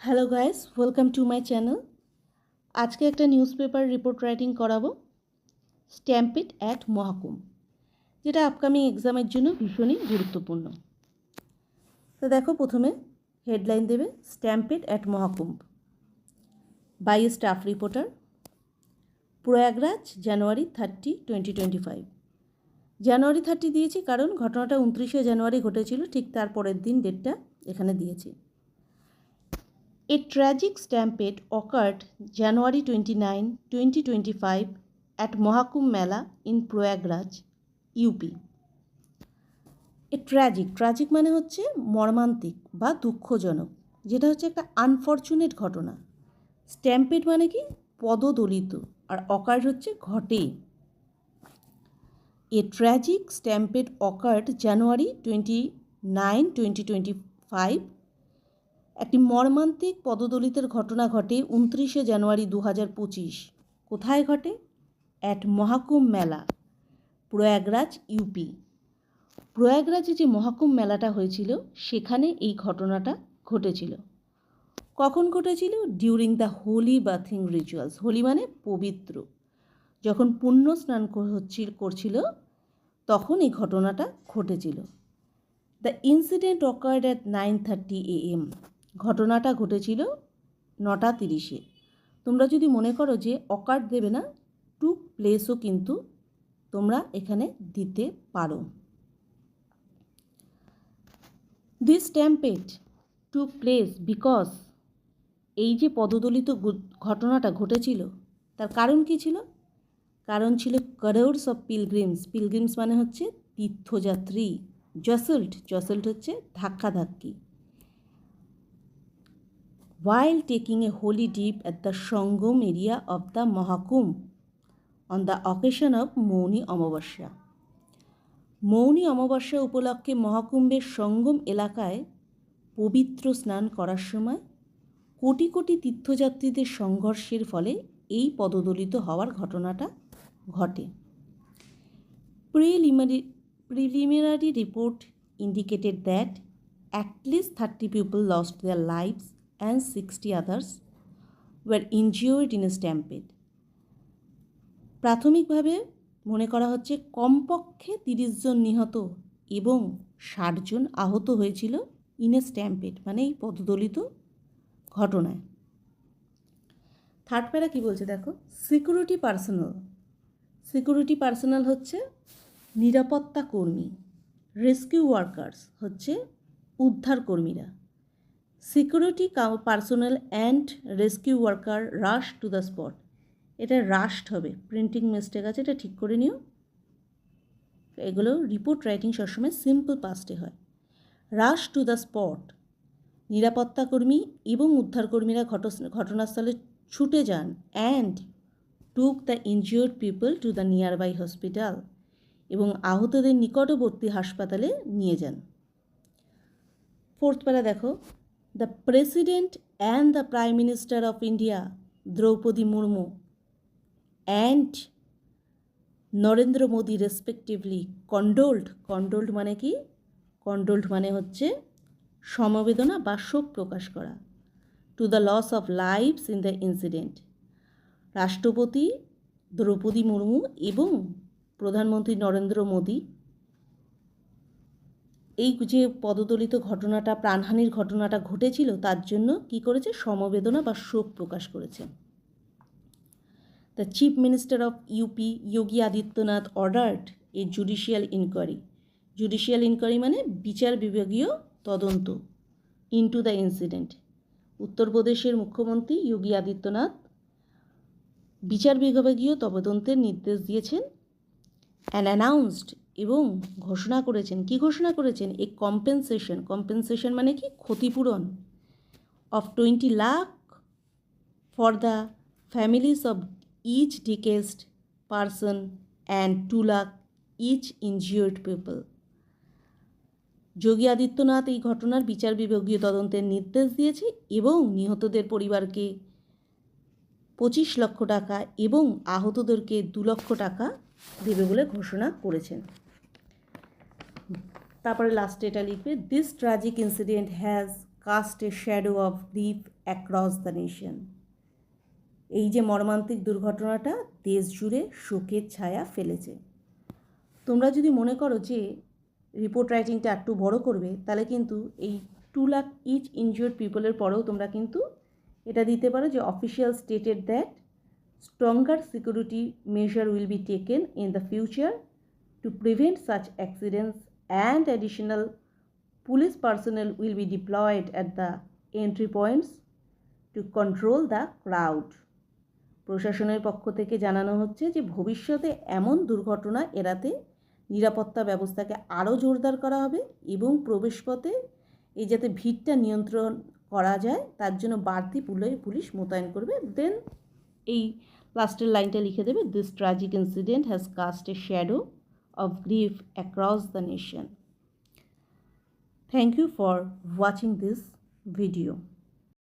Hello guys, welcome to my channel. আজকে একটা news paper report writing করাবো, stampede at মহাকুম, যেটা আপকামিং এক্সামের জন্য ভীষণই গুরুত্বপূর্ণ। তো দেখো, প্রথমে হেডলাইন দেবে stampede at Mahakumbh by a staff reporter, Prayagraj, January 30, 2025। January 30 দিয়েছি কারণ ঘটনাটা 29শে জানুয়ারি ঘটেছিল, ঠিক তার পরের দিন ডেটটা এখানে দিয়েছি। A tragic stampede occurred January 29, 2025 at Mohakumbh Mela in Prayagraj, UP. Tragic মানে হচ্ছে মর্মান্তিক বা দুঃখজনক, যেটা হচ্ছে একটা আনফর্চুনেট ঘটনা। স্ট্যাম্পেড মানে কি পদদলিত, আর অকার্ড হচ্ছে ঘটে। এ ট্র্যাজিক স্ট্যাম্পেড অকার্ড জানুয়ারি 29, 2025। একটি মর্মান্তিক পদদলিতের ঘটনা ঘটে 29শে জানুয়ারি 2025। কোথায় ঘটে? অ্যাট মহাকুম্ভ মেলা, প্রয়াগরাজ, ইউপি। প্রয়াগরাজে যে মহাকুম্ভ মেলাটা হয়েছিল সেখানে এই ঘটনাটা ঘটেছিল। কখন ঘটেছিল? During the holy bathing rituals. Holy মানে পবিত্র। যখন পুণ্য স্নান করছিল তখন এই ঘটনাটা ঘটেছিল। The incident occurred at 9:30 AM। ঘটনাটা ঘটেছিল 9:30-এ। তোমরা যদি মনে করো যে অকার্ড দেবে না, টুক প্লেসও কিন্তু তোমরা এখানে দিতে পারো। This stampede took place because, এই যে পদদলিত ঘটনাটা ঘটেছিল তার কারণ কী ছিল? কারণ ছিল ক্রাউডস অফ পিলগ্রিমস মানে হচ্ছে তীর্থযাত্রী। জসল্ট হচ্ছে ধাক্কাধাক্কি। While taking a holy dip at the Sangam area of the Mahakumbh on the occasion of মৌনী অমাবস্যা। মৌনী অমাবস্যা উপলক্ষে মহাকুম্ভের সঙ্গম এলাকায় পবিত্র স্নান করার সময় কোটি কোটি তীর্থযাত্রীদের সংঘর্ষের ফলে এই পদদলিত হওয়ার ঘটনাটা ঘটে। Preliminary report indicated that at least 30 people lost their lives and 60 others were injured in a stampede. প্রাথমিকভাবে মনে করা হচ্ছে কমপক্ষে 30 জন নিহত এবং 60 জন আহত হয়েছিল ইন এ স্ট্যাম্পেড মানে এই পদদলিত ঘটনায়। থার্ড প্যারা কী বলছে দেখো, সিকিউরিটি পার্সোনাল হচ্ছে নিরাপত্তা কর্মী, রেস্কিউ ওয়ার্কার্স হচ্ছে উদ্ধার কর্মীরা। Security personal and rescue worker rush to the spot. এটা রাশড হবে, প্রিন্টিং মিস্টেক আছে, এটা ঠিক করে নিও। এগুলো রিপোর্ট রাইটিং সবসময় সিম্পল পাস্টে হয়। রাশ টু দ্য স্পট, নিরাপত্তা কর্মী এবং উদ্ধারকর্মীরা ঘটনাস্থলে ছুটে যান and took the injured people to the nearby hospital, এবং আহতদের নিকটবর্তী হাসপাতালে নিয়ে যান। ফোর্থ প্যারা দেখো, the president and the prime minister of India Droupadi Murmu and Narendra Modi respectively condoled মানে কি? কন্ডোল্ড মানে হচ্ছে সমবেদনা বা শোক প্রকাশ করা to the loss of lives in the incident. রাষ্ট্রপতি দ্রৌপদী মুর্মু এবং প্রধানমন্ত্রী নরেন্দ্র মোদী এই যে পদদলিত ঘটনাটা, প্রাণহানির ঘটনাটা ঘটেছিল তার জন্য কি করেছে? সমবেদনা বা শোক প্রকাশ করেছে। The chief minister of UP Yogi Adityanath ordered a judicial inquiry মানে বিচার বিভাগীয় তদন্ত ইনটু দ্য ইনসিডেন্ট। উত্তরপ্রদেশের মুখ্যমন্ত্রী যোগী আদিত্যনাথ বিচার বিভাগীয় তদন্তের নির্দেশ দিয়েছেন। অ্যান্ড অ্যানাউন্সড, এবং ঘোষণা করেছেন। কি ঘোষণা করেছেন? এ কম্পেনসেশন মানে কি? ক্ষতিপূরণ of 20 lakh for the families of each deceased person and 2 lakh each injured people. Yogi Adityanath এই ঘটনার বিচার বিভাগীয় তদন্তের নির্দেশ দিয়েছে এবং নিহতদের পরিবারকে 25 লক্ষ টাকা এবং আহতদেরকে 2 লক্ষ টাকা দেবে বলে ঘোষণা করেছেন। তারপরে লাস্টে এটা লিখবে, this tragic incident has cast a shadow of grief across the nation. এই যে মর্মান্তিক দুর্ঘটনাটা দেশ জুড়ে শোকের ছায়া ফেলেছে। তোমরা যদি মনে করো যে রিপোর্ট রাইটিংটা একটু বড় করবে, তাহলে কিন্তু এই 2 লাখ ইচ ইনজিওর্ড পিপলের পরেও তোমরা কিন্তু এটা দিতে পারো যে official stated that stronger security measure will be taken in the future to prevent such accidents and additional police personnel will be diploid at the entry points to control the crowd. প্রশাসনের পক্ষ থেকে জানানো হচ্ছে যে ভবিষ্যতে এমন দুর্ঘটনা এড়াতে নিরাপত্তা ব্যবস্থাকে আরও জোরদার করা হবে এবং প্রবেশপথে এই যাতে ভিড়টা নিয়ন্ত্রণ করা যায় তার জন্য বাড়তি পুলিশ মোতায়েন করবে। দেন এই লাস্টের লাইনটা লিখে দেবে, this tragic incident has cast a shadow of grief across the nation. Thank you for watching this video.